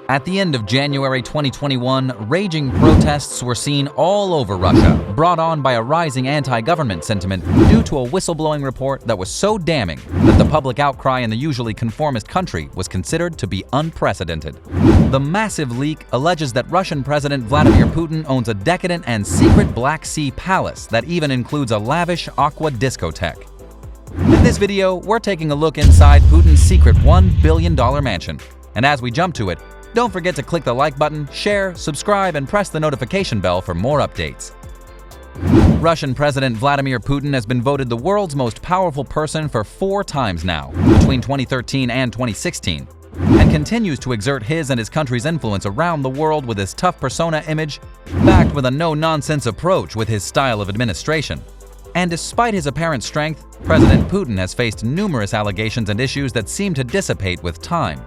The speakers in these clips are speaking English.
At the end of January 2021, raging protests were seen all over Russia, brought on by a rising anti-government sentiment due to a whistleblowing report that was so damning that the public outcry in the usually conformist country was considered to be unprecedented. The massive leak alleges that Russian President Vladimir Putin owns a decadent and secret Black Sea palace that even includes a lavish aqua discotheque. In this video, we're taking a look inside Putin's secret $1 billion mansion. And as we jump to it, don't forget to click the like button, share, subscribe, and press the notification bell for more updates. Russian President Vladimir Putin has been voted the world's most powerful person for 4 times now, between 2013 and 2016, and continues to exert his and his country's influence around the world with his tough persona image, backed with a no-nonsense approach with his style of administration. And despite his apparent strength, President Putin has faced numerous allegations and issues that seem to dissipate with time.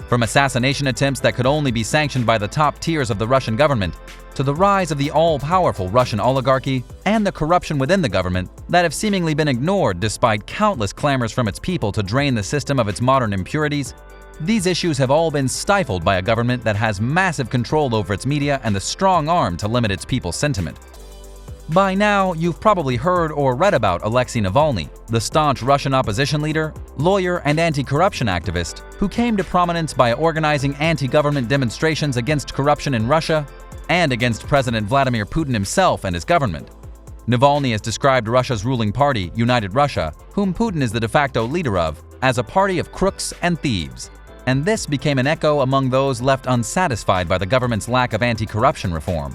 From assassination attempts that could only be sanctioned by the top tiers of the Russian government, to the rise of the all-powerful Russian oligarchy and the corruption within the government that have seemingly been ignored despite countless clamors from its people to drain the system of its modern impurities, these issues have all been stifled by a government that has massive control over its media and the strong arm to limit its people's sentiment. By now, you've probably heard or read about Alexei Navalny, the staunch Russian opposition leader, lawyer, and anti-corruption activist who came to prominence by organizing anti-government demonstrations against corruption in Russia and against President Vladimir Putin himself and his government. Navalny has described Russia's ruling party, United Russia, whom Putin is the de facto leader of, as a party of crooks and thieves. And this became an echo among those left unsatisfied by the government's lack of anti-corruption reform.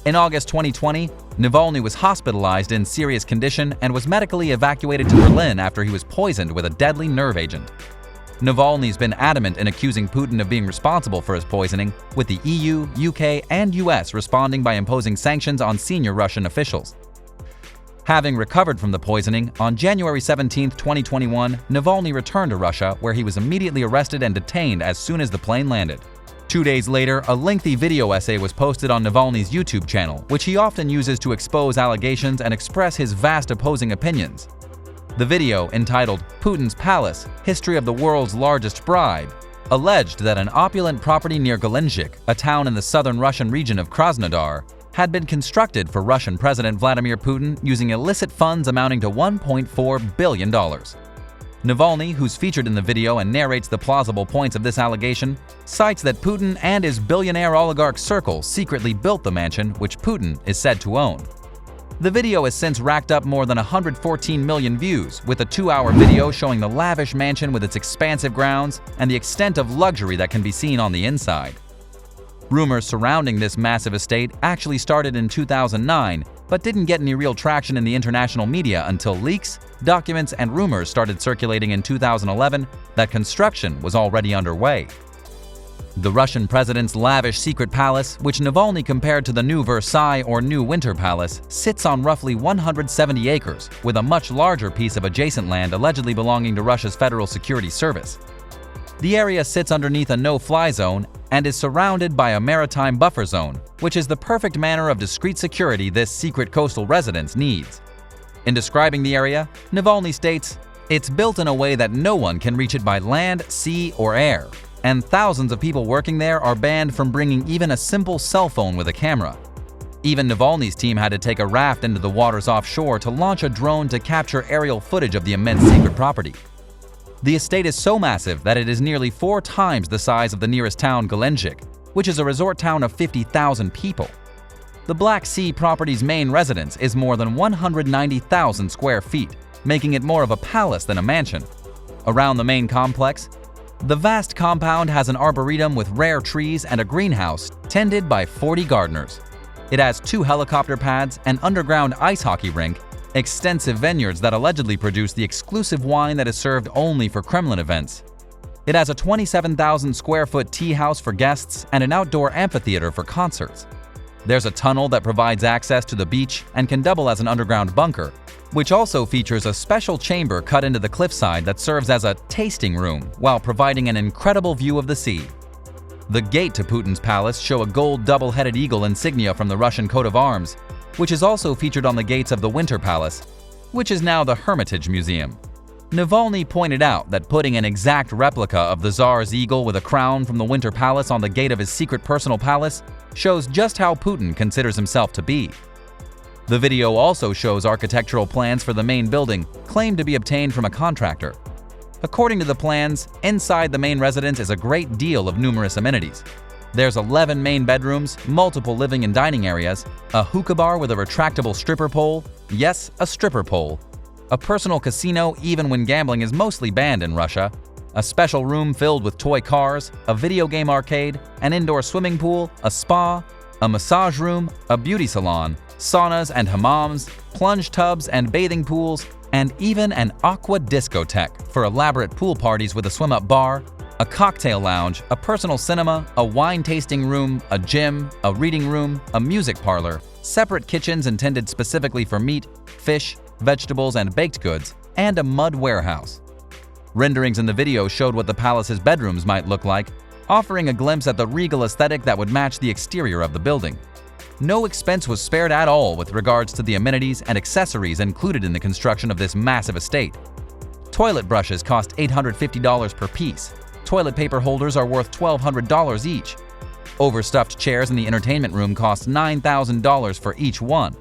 In August 2020, Navalny was hospitalized in serious condition and was medically evacuated to Berlin after he was poisoned with a deadly nerve agent. Navalny's been adamant in accusing Putin of being responsible for his poisoning, with the EU, UK, and US responding by imposing sanctions on senior Russian officials. Having recovered from the poisoning, on January 17, 2021, Navalny returned to Russia, where he was immediately arrested and detained as soon as the plane landed. 2 days later, a lengthy video essay was posted on Navalny's YouTube channel, which he often uses to expose allegations and express his vast opposing opinions. The video, entitled "Putin's Palace: History of the World's Largest Bribe," alleged that an opulent property near Galvanised, a town in the southern Russian region of Krasnodar, had been constructed for Russian President Vladimir Putin using illicit funds amounting to $1.4 billion. Navalny, who's featured in the video and narrates the plausible points of this allegation, cites that Putin and his billionaire oligarch circle secretly built the mansion, which Putin is said to own. The video has since racked up more than 114 million views, with a 2-hour video showing the lavish mansion with its expansive grounds and the extent of luxury that can be seen on the inside. Rumors surrounding this massive estate actually started in 2009, but didn't get any real traction in the international media until leaks, documents, and rumors started circulating in 2011 that construction was already underway. The Russian president's lavish secret palace, which Navalny compared to the new Versailles or new Winter Palace, sits on roughly 170 acres, with a much larger piece of adjacent land allegedly belonging to Russia's Federal Security Service. The area sits underneath a no-fly zone and is surrounded by a maritime buffer zone, which is the perfect manner of discreet security this secret coastal residence needs. In describing the area, Navalny states, "It's built in a way that no one can reach it by land, sea, or air, and thousands of people working there are banned from bringing even a simple cell phone with a camera. Even Navalny's team had to take a raft into the waters offshore to launch a drone to capture aerial footage of the immense secret property." The estate is so massive that it is nearly 4 times the size of the nearest town, Galvanised, which is a resort town of 50,000 people. The Black Sea property's main residence is more than 190,000 square feet, making it more of a palace than a mansion. Around the main complex, the vast compound has an arboretum with rare trees and a greenhouse tended by 40 gardeners. It has 2 helicopter pads, an underground ice hockey rink, extensive vineyards that allegedly produce the exclusive wine that is served only for Kremlin events. It has a 27,000 square foot tea house for guests and an outdoor amphitheater for concerts. There's a tunnel that provides access to the beach and can double as an underground bunker, which also features a special chamber cut into the cliffside that serves as a tasting room while providing an incredible view of the sea. The gate to Putin's palace show a gold double-headed eagle insignia from the Russian coat of arms, which is also featured on the gates of the Winter Palace, which is now the Hermitage Museum. Navalny pointed out that putting an exact replica of the Tsar's eagle with a crown from the Winter Palace on the gate of his secret personal palace shows just how Putin considers himself to be. The video also shows architectural plans for the main building, claimed to be obtained from a contractor. According to the plans, inside the main residence is a great deal of numerous amenities. There's 11 main bedrooms, multiple living and dining areas, a hookah bar with a retractable stripper pole, yes, a stripper pole, a personal casino even when gambling is mostly banned in Russia, a special room filled with toy cars, a video game arcade, an indoor swimming pool, a spa, a massage room, a beauty salon, saunas and hammams, plunge tubs and bathing pools, and even an aqua discotheque for elaborate pool parties with a swim-up bar, a cocktail lounge, a personal cinema, a wine tasting room, a gym, a reading room, a music parlor, separate kitchens intended specifically for meat, fish, vegetables, and baked goods, and a mud warehouse. Renderings in the video showed what the palace's bedrooms might look like, offering a glimpse at the regal aesthetic that would match the exterior of the building. No expense was spared at all with regards to the amenities and accessories included in the construction of this massive estate. Toilet brushes cost $850 per piece. Toilet paper holders are worth $1,200 each. Overstuffed chairs in the entertainment room cost $9,000 for each one.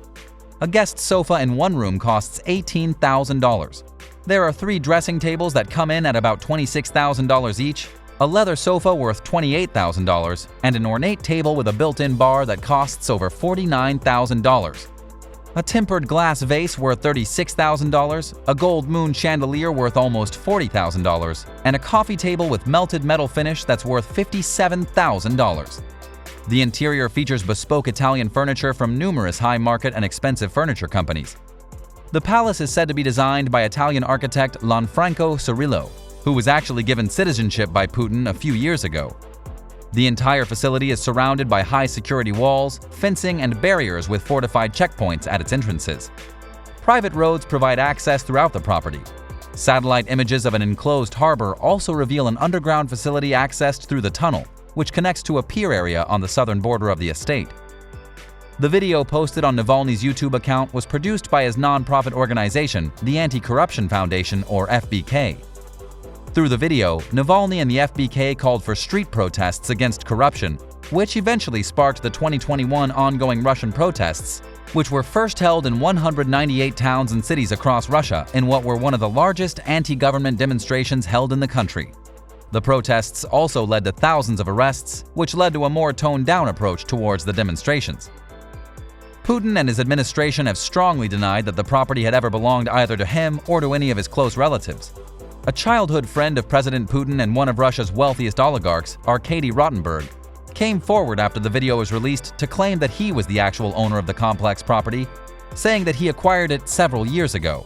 A guest sofa in one room costs $18,000. There are 3 dressing tables that come in at about $26,000 each, a leather sofa worth $28,000, and an ornate table with a built-in bar that costs over $49,000. A tempered glass vase worth $36,000, a gold moon chandelier worth almost $40,000, and a coffee table with melted metal finish that's worth $57,000. The interior features bespoke Italian furniture from numerous high-market and expensive furniture companies. The palace is said to be designed by Italian architect Lanfranco Cirillo, who was actually given citizenship by Putin a few years ago. The entire facility is surrounded by high-security walls, fencing, and barriers with fortified checkpoints at its entrances. Private roads provide access throughout the property. Satellite images of an enclosed harbor also reveal an underground facility accessed through the tunnel, which connects to a pier area on the southern border of the estate. The video posted on Navalny's YouTube account was produced by his non-profit organization, the Anti-Corruption Foundation, or FBK. Through the video, Navalny and the FBK called for street protests against corruption, which eventually sparked the 2021 ongoing Russian protests, which were first held in 198 towns and cities across Russia in what were one of the largest anti-government demonstrations held in the country. The protests also led to thousands of arrests, which led to a more toned-down approach towards the demonstrations. Putin and his administration have strongly denied that the property had ever belonged either to him or to any of his close relatives. A childhood friend of President Putin and one of Russia's wealthiest oligarchs, Arkady Rottenberg, came forward after the video was released to claim that he was the actual owner of the complex property, saying that he acquired it several years ago.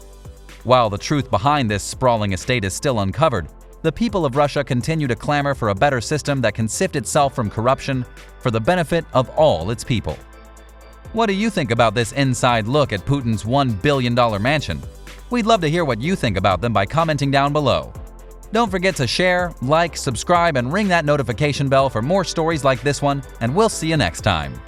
While the truth behind this sprawling estate is still uncovered, the people of Russia continue to clamor for a better system that can sift itself from corruption for the benefit of all its people. What do you think about this inside look at Putin's $1 billion mansion? We'd love to hear what you think about them by commenting down below. Don't forget to share, like, subscribe, and ring that notification bell for more stories like this one, and we'll see you next time.